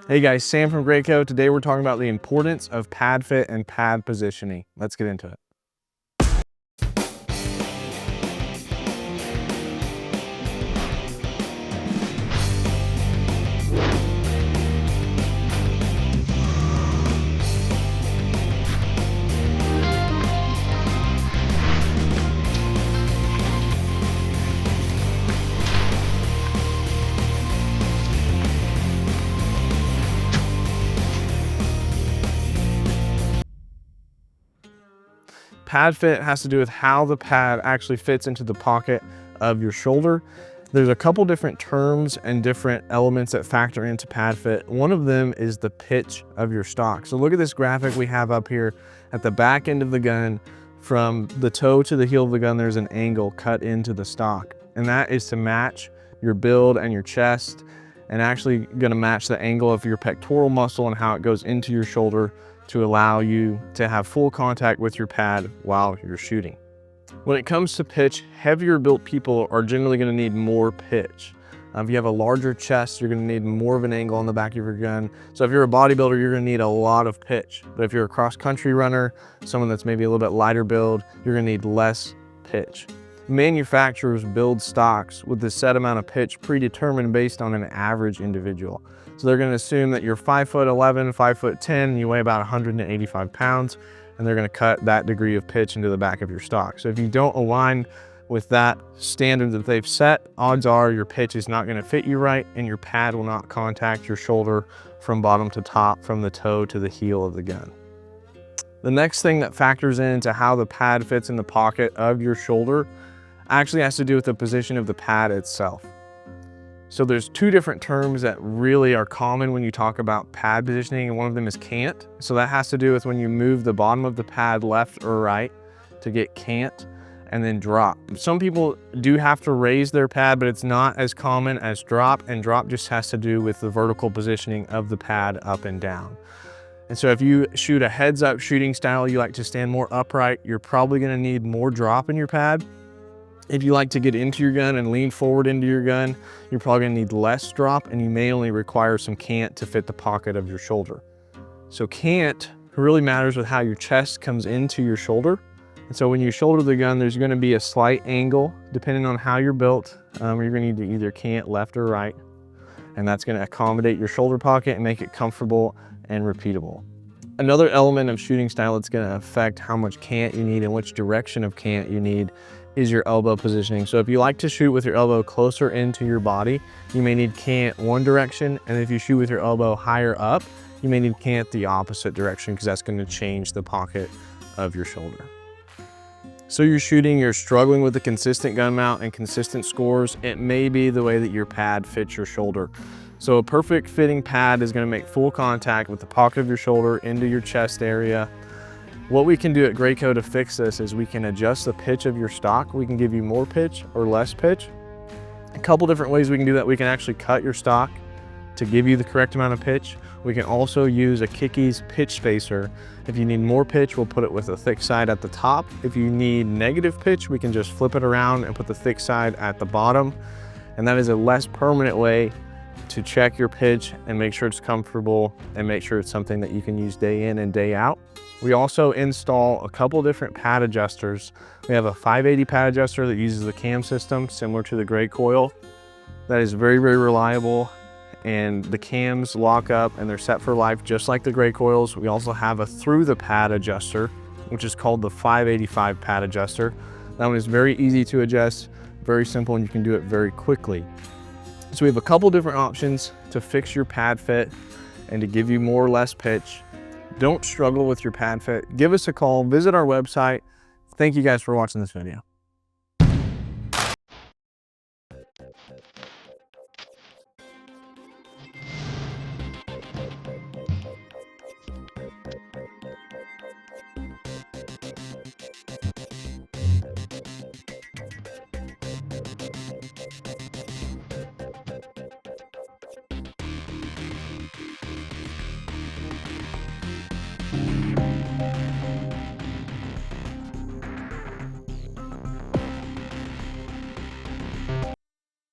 Hey guys, Sam from Greyco. Today we're talking about the importance of pad fit and pad positioning. Let's get into it. Pad fit has to do with how the pad actually fits into the pocket of your shoulder. There's a couple different terms and different elements that factor into pad fit. One of them is the pitch of your stock. So look at this graphic we have up here at the back end of the gun. From the toe to the heel of the gun, there's an angle cut into the stock. And that is to match your build and your chest, and actually gonna match the angle of your pectoral muscle and how it goes into your shoulder to allow you to have full contact with your pad while you're shooting. When it comes to pitch, heavier built people are generally gonna need more pitch. If you have a larger chest, you're gonna need more of an angle on the back of your gun. So if you're a bodybuilder, you're gonna need a lot of pitch. But if you're a cross-country runner, someone that's maybe a little bit lighter build, you're gonna need less pitch. Manufacturers build stocks with this set amount of pitch predetermined based on an average individual. So they're gonna assume that you're 5'11", 5'10", you weigh about 185 pounds, and they're gonna cut that degree of pitch into the back of your stock. So if you don't align with that standard that they've set, odds are your pitch is not gonna fit you right, and your pad will not contact your shoulder from bottom to top, from the toe to the heel of the gun. The next thing that factors into how the pad fits in the pocket of your shoulder actually has to do with the position of the pad itself. So there's two different terms that really are common when you talk about pad positioning, and one of them is cant. So that has to do with when you move the bottom of the pad left or right to get cant, and then drop. Some people do have to raise their pad, but it's not as common as drop, and drop just has to do with the vertical positioning of the pad up and down. And so if you shoot a heads up shooting style, you like to stand more upright, you're probably gonna need more drop in your pad. If you like to get into your gun and lean forward into your gun, you're probably gonna need less drop, and you may only require some cant to fit the pocket of your shoulder. So cant really matters with how your chest comes into your shoulder. And so when you shoulder the gun, there's gonna be a slight angle depending on how you're built. You're gonna need to either cant left or right, and that's gonna accommodate your shoulder pocket and make it comfortable and repeatable. Another element of shooting style that's gonna affect how much cant you need and which direction of cant you need is your elbow positioning. So if you like to shoot with your elbow closer into your body, you may need cant one direction, and if you shoot with your elbow higher up, you may need cant the opposite direction, because that's gonna change the pocket of your shoulder. So you're shooting, you're struggling with a consistent gun mount and consistent scores, it may be the way that your pad fits your shoulder. So a perfect fitting pad is gonna make full contact with the pocket of your shoulder into your chest area. What we can do at Greyco to fix this is we can adjust the pitch of your stock. We can give you more pitch or less pitch. A couple different ways we can do that. We can actually cut your stock to give you the correct amount of pitch. We can also use a Kicky's pitch spacer. If you need more pitch, we'll put it with a thick side at the top. If you need negative pitch, we can just flip it around and put the thick side at the bottom. And that is a less permanent way to check your pitch and make sure it's comfortable and make sure it's something that you can use day in and day out. We also install a couple different pad adjusters. We have a 580 pad adjuster that uses the cam system similar to the Recoil. That is very, very reliable, and the cams lock up and they're set for life just like the Recoils. We also have a through the pad adjuster, which is called the 585 pad adjuster. That one is very easy to adjust, very simple, and you can do it very quickly. So we have a couple different options to fix your pad fit and to give you more or less pitch. Don't struggle with your pad fit. Give us a call, visit our website. Thank you guys for watching this video.